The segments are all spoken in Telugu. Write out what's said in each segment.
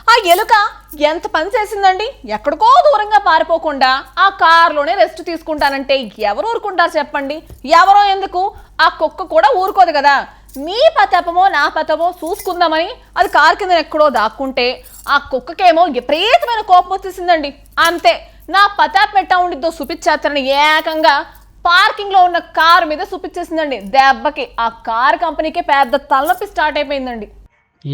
ఆ ఎలుక ఎంత పని చేసిందండి. ఎక్కడికో దూరంగా పారిపోకుండా ఆ కారులోనే రెస్ట్ తీసుకుంటానంటే ఎవరు ఊరుకుంటారు చెప్పండి? ఎవరో ఎందుకు, ఆ కుక్క కూడా ఊరుకోదు కదా. మీ పతపమో నా పతమో చూసుకుందామని అది కారు కింద ఎక్కడో దాక్కుంటే ఆ కుక్కకేమో విపరీతమైన కోపం వచ్చేసిందండి. అంతే, నా పతాప్ పెట్టా ఉండిద్దో చూపించేస్తారని ఏకంగా పార్కింగ్ లో ఉన్న కారు మీద చూపించేసిందండి. దెబ్బకి ఆ కారు కంపెనీకే పెద్ద తలనొప్పి స్టార్ట్ అయిపోయిందండి.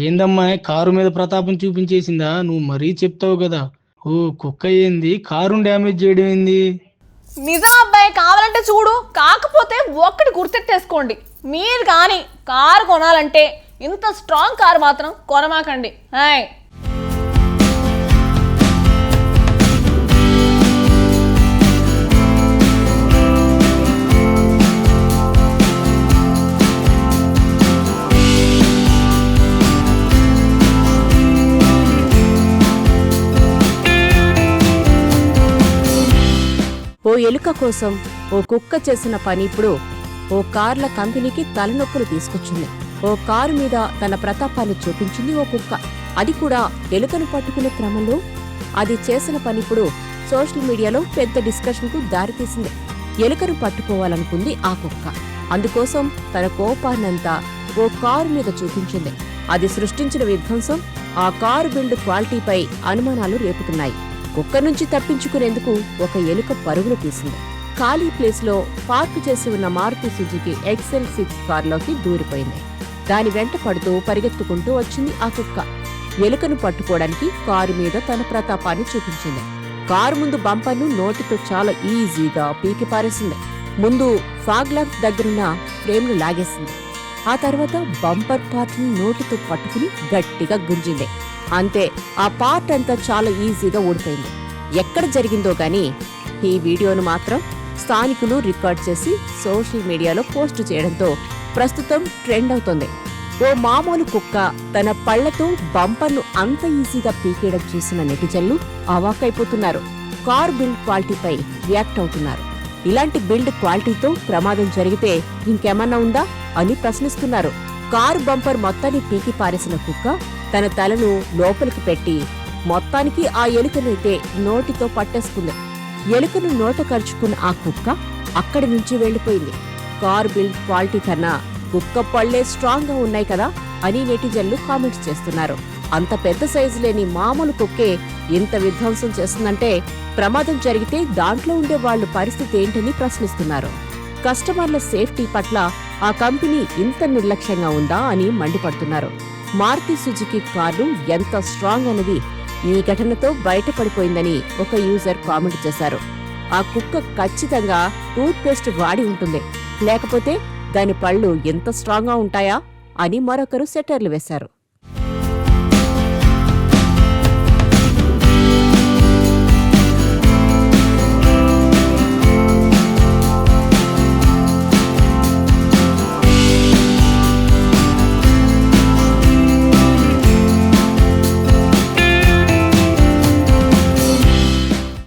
ఏందమ్మా కారు మీద ప్రతాపం చూపించేసిందా? నువ్వు మరీ చెప్తావు కదా. ఓ కుక్క ఏంది కారుని డ్యామేజ్ చేయడం ఏంది? నిజం అబ్బాయి, కావాలంటే చూడు. కాకపోతే ఒక్కటి గుర్తెట్టేసుకోండి, మీరు కానీ కారు కొనాలంటే ఇంత స్ట్రాంగ్ కారు మాత్రం కొనమాకండి. హాయ్ ఓ ఎలుక కోసం ఓ కుక్క చేసిన పని ఇప్పుడు ఓ కార్ల కంపెనీకి తలనొప్పులు తీసుకొచ్చింది. ఓ కారు మీద తన ప్రతాపాన్ని చూపించింది ఓ కుక్క. అది కూడా ఎలుకను పట్టుకునే క్రమంలో అది చేసిన పని ఇప్పుడు సోషల్ మీడియాలో పెద్ద డిస్కషన్కు దారితీసింది. ఎలుకను పట్టుకోవాలనుకుంది ఆ కుక్క. అందుకోసం తన కోపాన్నంతా ఓ కారు మీద చూపించింది. అది సృష్టించిన విధ్వంసం ఆ కారు బిల్డ్ క్వాలిటీపై అనుమానాలు రేపుతున్నాయి. కుక్క నుంచి తప్పించుకునేందుకు ఒక ఎలుక పరుగులు తీసింది. ఖాళీ ప్లేస్ లో పార్కు చేసి ఉన్న మారుతి సుజుకి XL6 కారులోకి దూరిపోయింది. దాని వెంట పడుతూ పరిగెత్తుకుంటూ వచ్చింది ఆ కుక్క. ఎలుకను పట్టుకోవడానికి కారు మీద తన ప్రతాపాన్ని చూపించింది. కారు ముందు బంపర్ను నోటితో చాలా ఈజీగా పీకి పారేసింది. ముందు ఫాగ్ ల్యాంప్ దగ్గరున్న ఫ్రేమ్ను లాగేసింది. ఆ తర్వాత బంపర్ పార్ట్ ని నోటితో పట్టుకుని గట్టిగా గుంజింది. అంతే, ఆ పార్ట్ అంతా చాలా ఈజీగా ఊడిపోయింది. ఎక్కడ జరిగిందో గాని ఈ వీడియోను మాత్రం స్థానికులు రికార్డ్ చేసి సోషల్ మీడియాలో పోస్టు చేయడంతో ప్రస్తుతం ట్రెండ్ అవుతోంది. ఓ మామూలు కుక్క తన పళ్లతో బంపర్ను అంత ఈజీగా పీకేయడం చూసిన నెటిజన్లు అవాక్కైపోతున్నారు. కార్ బిల్డ్ క్వాలిటీపై రియాక్ట్ అవుతున్నారు. ఇలాంటి బిల్డ్ క్వాలిటీతో ప్రమాదం జరిగితే ఇంకేమన్నా ఉందా అని ప్రశ్నిస్తున్నారు. కారు బంపర్ మొత్తాన్ని పీకి పారేసిన కుక్క తన తలను లోపలికి పెట్టి మొత్తానికి ఆ ఎలుకనైతే నోటితో పట్టేసుకుంది. ఎలుకను నోట కరుచుకున్న ఆ కుక్క అక్కడి నుంచి వెళ్లిపోయింది. కార్ బిల్డ్ క్వాలిటీ కన్నా కుక్క పళ్లే స్ట్రాంగ్ గా ఉన్నాయి కదా అని నెటిజన్లు కామెంట్స్ చేస్తున్నారు. అంత పెద్ద సైజు లేని మామూలు కుక్కే ఇంత విధ్వంసం చేస్తుందంటే ప్రమాదం జరిగితే దాంట్లో ఉండే వాళ్ళ పరిస్థితి ఏంటని ప్రశ్నిస్తున్నారు. కస్టమర్ల సేఫ్టీ పట్ల ఆ కంపెనీ ఇంత నిర్లక్ష్యంగా ఉందా అని మండిపడుతున్నారు. మారుతి సుజుకి కారు ఎంత స్ట్రాంగ్ అనేది ఈ ఘటనతో బయటపడిపోయిందని ఒక యూజర్ కామెంట్ చేశారు. ఆ కుక్క ఖచ్చితంగా టూత్ పేస్ట్ వాడి ఉంటుంది, లేకపోతే దాని పళ్ళు ఎంత స్ట్రాంగ్ గా ఉంటాయా అని మరొకరు సెటర్లు వేశారు.